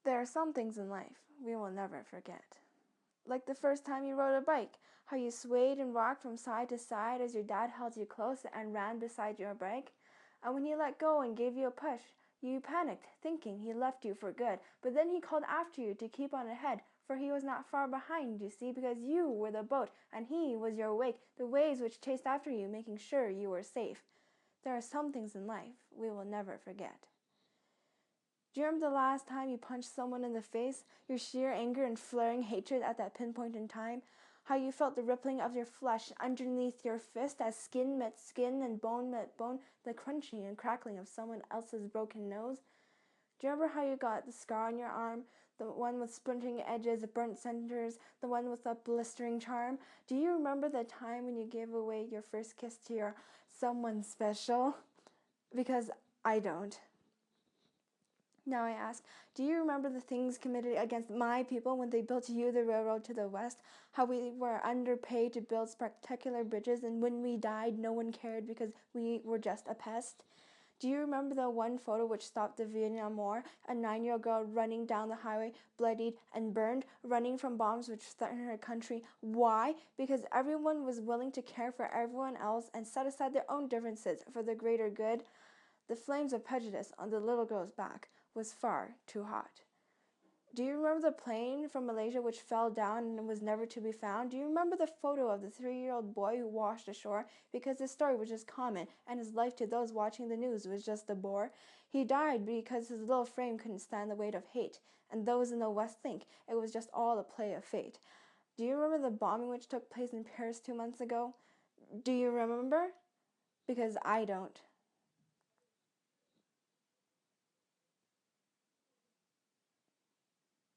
There are some things in life we will never forget. Like the first time you rode a bike, how you swayed and rocked from side to side as your dad held you close and ran beside your bike. And when he let go and gave you a push, you panicked, thinking he left you for good. But then he called after you to keep on ahead, for he was not far behind, you see, because you were the boat and he was your wake, the waves which chased after you, making sure you were safe. There are some things in life we will never forget. Do you remember the last time you punched someone in the face, your sheer anger and flaring hatred at that pinpoint in time? How you felt the rippling of your flesh underneath your fist as skin met skin and bone met bone, the crunching and crackling of someone else's broken nose? Do you remember how you got the scar on your arm, the one with splintering edges, burnt centers, the one with a blistering charm? Do you remember the time when you gave away your first kiss to your someone special? Because I don't. Now I ask, do you remember the things committed against my people when they built you the railroad to the west? How we were underpaid to build spectacular bridges, and when we died, no one cared because we were just a pest? Do you remember the one photo which stopped the Vietnam War? A 9-year-old girl running down the highway, bloodied and burned, running from bombs which threatened her country. Why? Because everyone was willing to care for everyone else and set aside their own differences for the greater good. The flames of prejudice on the little girl's back was far too hot. Do you remember the plane from Malaysia which fell down and was never to be found? Do you remember the photo of the 3-year-old boy who washed ashore because his story was just common and his life to those watching the news was just a bore? He died because his little frame couldn't stand the weight of hate, and those in the West think it was just all a play of fate. Do you remember the bombing which took place in Paris 2 months ago? Do you remember? Because I don't.